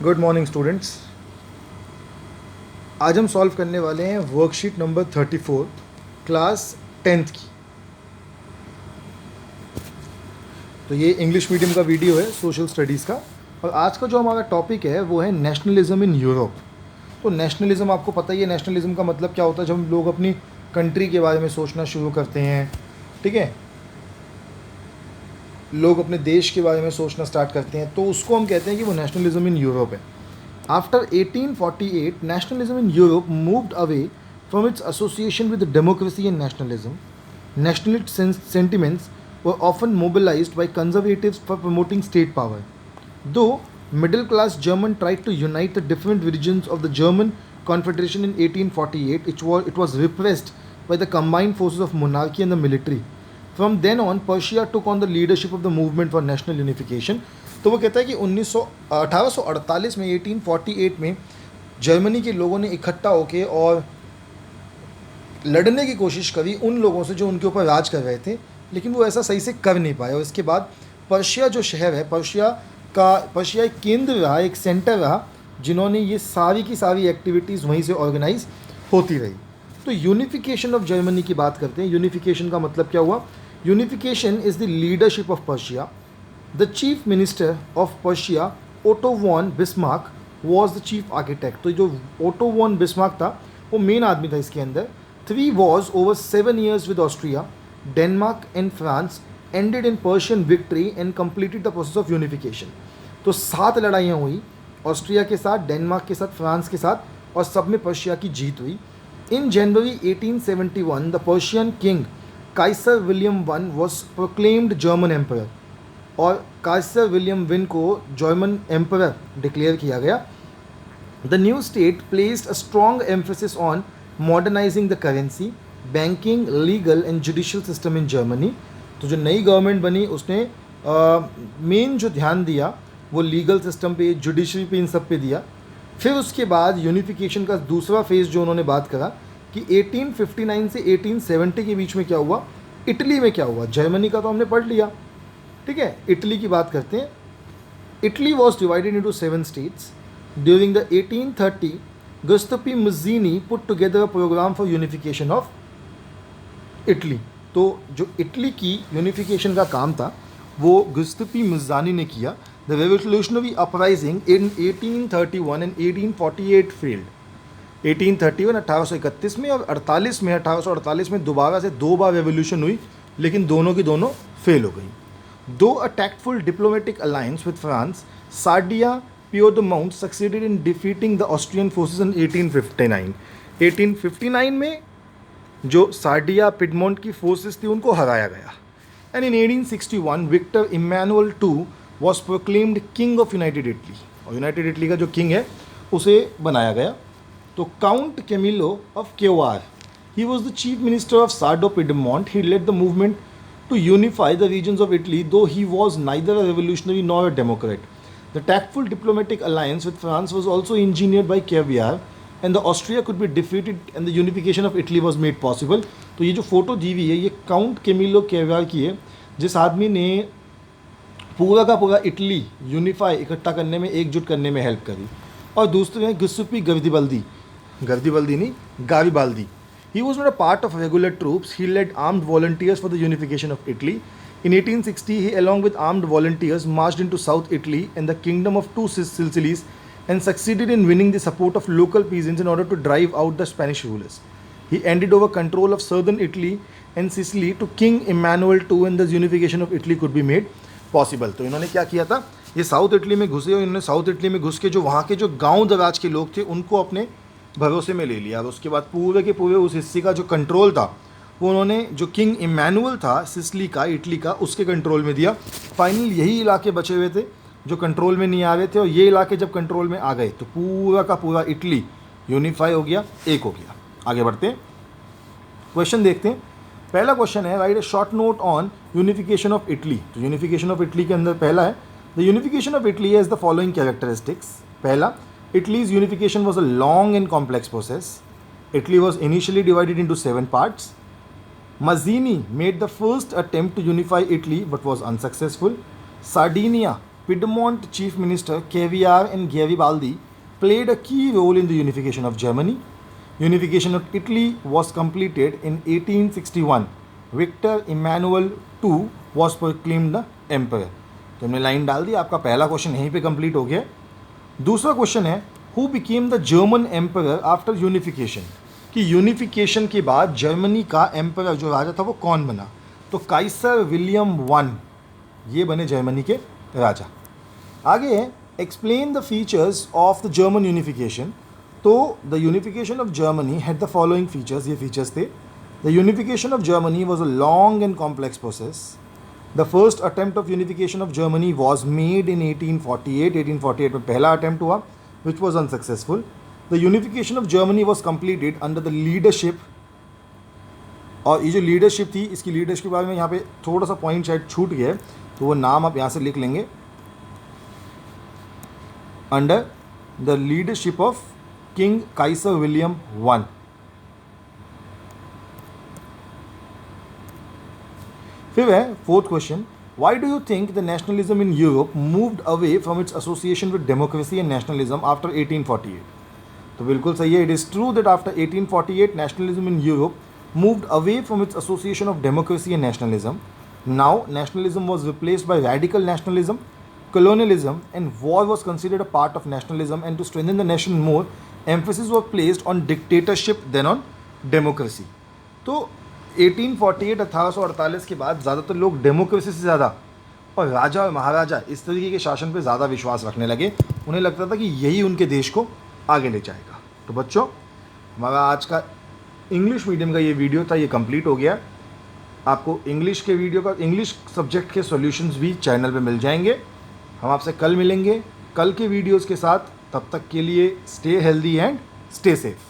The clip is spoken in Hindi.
Good morning students. आज हम सॉल्व करने वाले हैं वर्कशीट नंबर 34 क्लास 10th की। तो ये इंग्लिश मीडियम का वीडियो है सोशल स्टडीज़ का, और आज का जो हमारा टॉपिक है वो है नेशनलिज्म इन यूरोप। तो नेशनलिज्म आपको पता ही है, नेशनलिज्म का मतलब क्या होता है। जब हम लोग अपनी कंट्री के बारे में सोचना शुरू करते हैं, ठीक है, लोग अपने देश के बारे में सोचना स्टार्ट करते हैं, तो उसको हम कहते हैं कि वो नेशनलिज्म इन यूरोप है। After 1848, nationalism in Europe moved away from its association with democracy and nationalism. Nationalist sentiments were often mobilized by conservatives for promoting state power. Though middle class Germans tried to unite the different regions of the German Confederation in 1848, it was repressed by the combined forces of monarchy and the military. From then on, Persia took on the leadership of the movement for national unification. तो वो कहता है कि 1848 में 1848 में जर्मनी के लोगों ने इकट्ठा होकर और लड़ने की कोशिश करी उन लोगों से जो उनके ऊपर राज कर रहे थे, लेकिन वो ऐसा सही से कर नहीं पाए। और इसके बाद पर्शिया जो शहर है, पर्शिया एक केंद्र रहा, एक सेंटर रहा, जिन्होंने ये सारी की सारी एक्टिविटीज़ वहीं से ऑर्गेनाइज होती रही। तो यूनिफिकेशन ऑफ जर्मनी की बात करते हैं। यूनिफिकेशन का मतलब क्या हुआ? Unification is the leadership of Persia. The chief minister of Persia, Otto von Bismarck, was the chief architect. तो जो Otto von Bismarck था वो मेन आदमी था इसके अंदर। 3 wars over 7 years with Austria, Denmark and France ended in Persian victory and completed the process of unification. तो 7 लड़ाइयाँ हुई ऑस्ट्रिया के साथ, डेनमार्क के साथ, फ्रांस के साथ, और सब में पर्शिया की जीत हुई। In January 1871, the Persian king Kaiser William I was proclaimed German emperor. और काइसर विलियम विन को जर्मन एम्परर डिक्लेयर किया गया। The new state placed a strong emphasis on modernising the currency, banking, legal and judicial system in Germany. तो जो नई गवर्नमेंट बनी उसने मेन जो ध्यान दिया वो लीगल सिस्टम पे, जुडिशरी पे, इन सब पे दिया। फिर उसके बाद यूनिफिकेशन का दूसरा फेज़ जो उन्होंने बात करा कि 1859 से 1870 के बीच में क्या हुआ, इटली में क्या हुआ। जर्मनी का तो हमने पढ़ लिया, ठीक है। इटली की बात करते हैं। Italy was divided into 7 states. During the 1830 Giuseppe Mazzini put together a programme for unification of Italy. तो जो इटली की यूनिफिकेशन का काम था वो गुस्तापी मज़ानी ने किया। The revolutionary uprising in 1831 and 1848 failed. 1831 1831 में और 48 में 1848 में दोबारा से 2 बार रेवोल्यूशन हुई, लेकिन दोनों की दोनों फेल हो गई। Though a tactful diplomatic alliance with France, Sardia Piedmont succeeded in defeating the Austrian forces in 1859. 1859 में जो सार्डिया पिडमोंट की फोर्सेस थी उनको हराया गया। And in 1861 Victor Emmanuel II was proclaimed king of united Italy, और यूनाइटेड इटली का जो किंग है उसे बनाया गया। तो count Camillo of Cavour, he was the chief minister of Sardo Piedmont. He led the movement to unify the regions of Italy, though he was neither a revolutionary nor a democrat. The tactful diplomatic alliance with France was also engineered by Cavour, and the Austria could be defeated and the unification of Italy was made possible. तो ये जो फोटो दी हुई है ये काउंट कैमिलो केवार की है, जिस आदमी ने पूरा का पूरा इटली यूनिफाई, इकट्ठा करने में, एकजुट करने में हेल्प करी। और दूसरे हैं गिउसेप्पे गर्दिबल्दी, गर्दिबल्दी नहीं, गारिबाल्दी। He was not a part of regular troops. He led armed volunteers for the unification of Italy. In 1860, he, along with armed volunteers, marched into South Italy and the kingdom of two Sicilies and succeeded in winning the support of local peasants in order to drive out the Spanish rulers. He handed over control of southern Italy and Sicily to King Emmanuel II, and the unification of Italy could be made possible. तो इन्होंने क्या किया था, ये साउथ इटली में घुसे और इन्होंने साउथ इटली में घुस के जो वहाँ के जो गाँव दराज के लोग थे उनको अपने भरोसे में ले लिया। और उसके बाद पूरे के पूरे उस हिस्से का जो कंट्रोल था वो उन्होंने जो किंग इमैनुअल था सिसिली का, इटली का, उसके कंट्रोल में दिया। फाइनल यही इलाके बचे हुए थे जो कंट्रोल में नहीं आ रहे थे, और ये इलाके जब कंट्रोल में आ गए तो पूरा का पूरा इटली यूनिफाई हो गया, एक हो गया। आगे बढ़ते हैं, क्वेश्चन देखते हैं। पहला क्वेश्चन है, right a short note on unification of Italy. तो यूनिफिकेशन ऑफ इटली के अंदर पहला है, the unification of Italy has the following characteristics. पहला, Italy's unification was a long and complex process. Italy was initially divided into 7 parts. Mazzini made the first attempt to unify Italy but was unsuccessful. Sardinia Piedmont Chief Minister Kaviyar and Garibaldi played a key role in the unification of Germany. Unification of Italy was completed in 1861. Victor Emmanuel II was proclaimed the emperor. तो हमने लाइन डाल दी, आपका पहला क्वेश्चन यहीं पे कंप्लीट हो गया। दूसरा क्वेश्चन है who became the German emperor after unification, कि यूनिफिकेशन के बाद जर्मनी का एम्परर जो राजा था वो कौन बना। तो काइसर विलियम वन ये बने जर्मनी के राजा। आगे है explain the features of the German unification. तो the unification of Germany had the following features, ये फीचर्स थे। The unification of Germany was a long and complex process. The first attempt of unification of Germany was made in 1848। 1848 में पहला अटेम्प्ट हुआ which was unsuccessful. The unification of Germany was completed under the leadership, और ये जो लीडरशिप थी इसकी लीडरशिप के बारे में यहाँ पे थोड़ा सा पॉइंट शायद छूट गया है, तो वो नाम आप यहाँ से लिख लेंगे, under the leadership of king Kaiser William one. फिर है fourth question, why do you think the nationalism in Europe moved away from its association with democracy and nationalism after 1848। तो बिल्कुल सही है, it is true that after 1848 nationalism in Europe moved away from its association of democracy and nationalism. Now nationalism was replaced by radical nationalism, colonialism, and war was considered a part of nationalism, and to strengthen the nation more, emphasis was placed on dictatorship than on democracy. तो 1848 1848 के बाद ज़्यादातर लोग डेमोक्रेसी से ज़्यादा और राजा और महाराजा इस तरीके के शासन पर ज़्यादा विश्वास रखने लगे। उन्हें लगता था कि यही उनके देश को आगे ले जाएगा। तो बच्चों हमारा आज का इंग्लिश मीडियम का ये वीडियो था, ये कंप्लीट हो गया। आपको इंग्लिश के वीडियो का इंग्लिश सब्जेक्ट के सॉल्यूशंस भी चैनल पे मिल जाएंगे। हम आपसे कल मिलेंगे कल के वीडियोस के साथ। तब तक के लिए stay healthy and stay safe.